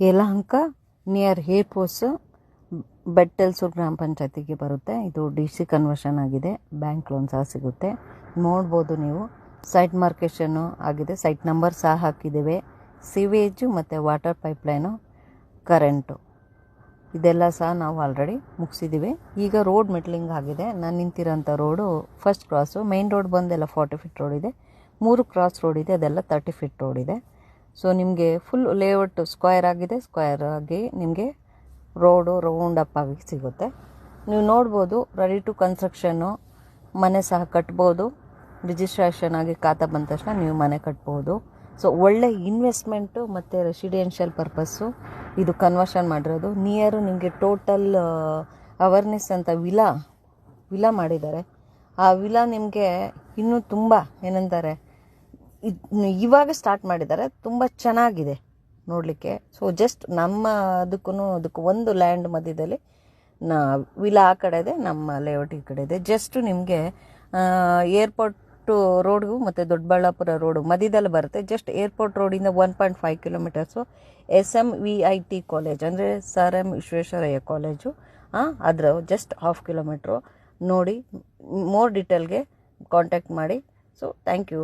Yelahanka near ಹೇರ್ಪೋಸ್ ಬೆಟ್ಟಲ್ಸೂರು ಗ್ರಾಮ ಪಂಚಾಯತಿಗೆ ಬರುತ್ತೆ. ಇದು DC ಕನ್ವರ್ಷನ್ ಆಗಿದೆ. ಬ್ಯಾಂಕ್ ಲೋನ್ ಸಹ ಸಿಗುತ್ತೆ. ನೋಡ್ಬೋದು ನೀವು. ಸೈಟ್ ಮಾರ್ಕೇಷನ್ನು ಆಗಿದೆ. ಸೈಟ್ ನಂಬರ್ ಸಹ ಹಾಕಿದ್ದೇವೆ. ಸಿವೇಜು ಮತ್ತು ವಾಟರ್ ಪೈಪ್ಲೈನು, ಕರೆಂಟು ಇದೆಲ್ಲ ಸಹ ನಾವು ಆಲ್ರೆಡಿ ಮುಗಿಸಿದ್ದೀವಿ. ಈಗ ರೋಡ್ ಮೆಟ್ಲಿಂಗ್ ಆಗಿದೆ. ನಾನು ನಿಂತಿರೋಂಥ road first cross. Main road ಬಂದೆಲ್ಲ 40 ಫೀಟ್ ರೋಡ್ ಇದೆ. 3 ಕ್ರಾಸ್ ರೋಡ್ ಇದೆ, ಅದೆಲ್ಲ 30 ಫೀಟ್ ರೋಡ್ ಇದೆ. ಸೊ ನಿಮಗೆ ಫುಲ್ ಲೇಔಟ್ ಸ್ಕ್ವೇರ್ ಆಗಿದೆ. ಸ್ಕ್ವೇರ್ ಆಗಿ ನಿಮಗೆ ರೋಡು ರೌಂಡ್ ಅಪ್ ಆಗಿ ಸಿಗುತ್ತೆ. ನೀವು ನೋಡ್ಬೋದು, ರೆಡಿ ಟು ಕನ್ಸ್ಟ್ರಕ್ಷನ್ನು. ಮನೆ ಸಹ ಕಟ್ಬೋದು. ರಿಜಿಸ್ಟ್ರೇಷನ್ ಆಗಿ ಖಾತಾ ಬಂದ ತಕ್ಷಣ ನೀವು ಮನೆ ಕಟ್ಬೋದು. ಸೊ ಒಳ್ಳೆ ಇನ್ವೆಸ್ಟ್ಮೆಂಟು ಮತ್ತು ರೆಸಿಡೆನ್ಷಿಯಲ್ ಪರ್ಪಸ್ಸು ಇದು ಕನ್ವರ್ಷನ್ ಮಾಡಿರೋದು. ನಿಯರು ನಿಮಗೆ ಟೋಟಲ್ ಅವೇರ್ನೆಸ್ ಅಂತ ವಿಲಾ ಮಾಡಿದ್ದಾರೆ. ಆ ವಿಲಾ ನಿಮಗೆ ಇನ್ನೂ ತುಂಬ ಏನಂತಾರೆ, ಇವಾಗ ಸ್ಟಾರ್ಟ್ ಮಾಡಿದ್ದಾರೆ. ತುಂಬ ಚೆನ್ನಾಗಿದೆ ನೋಡಲಿಕ್ಕೆ. ಸೊ ಜಸ್ಟ್ ನಮ್ಮ ಅದಕ್ಕೂ ಒಂದು ಲ್ಯಾಂಡ್ ಮಧ್ಯದಲ್ಲಿ ವಿಲಾ ಆ ಕಡೆ ಇದೆ, ನಮ್ಮ ಲೇಔಟ್ ಈ ಕಡೆ ಇದೆ. ಜಸ್ಟ್ ನಿಮಗೆ ಏರ್ಪೋರ್ಟು ರೋಡ್ಗೂ ಮತ್ತು ದೊಡ್ಡಬಳ್ಳಾಪುರ ರೋಡು ಮಧ್ಯದಲ್ಲಿ ಬರುತ್ತೆ. ಜಸ್ಟ್ ಏರ್ಪೋರ್ಟ್ ರೋಡಿಂದ 1.5 ಕಿಲೋಮೀಟರ್ಸು SMVIT ಕಾಲೇಜ್ ಅಂದರೆ ಸರ್ ಎಂ ವಿಶ್ವೇಶ್ವರಯ್ಯ ಕಾಲೇಜು. ಅದರ ಜಸ್ಟ್ 1/2 ಕಿಲೋಮೀಟ್ರು. ನೋಡಿ, ಮೋರ್ ಡೀಟೇಲ್ಗೆ ಕಾಂಟ್ಯಾಕ್ಟ್ ಮಾಡಿ. So thank you.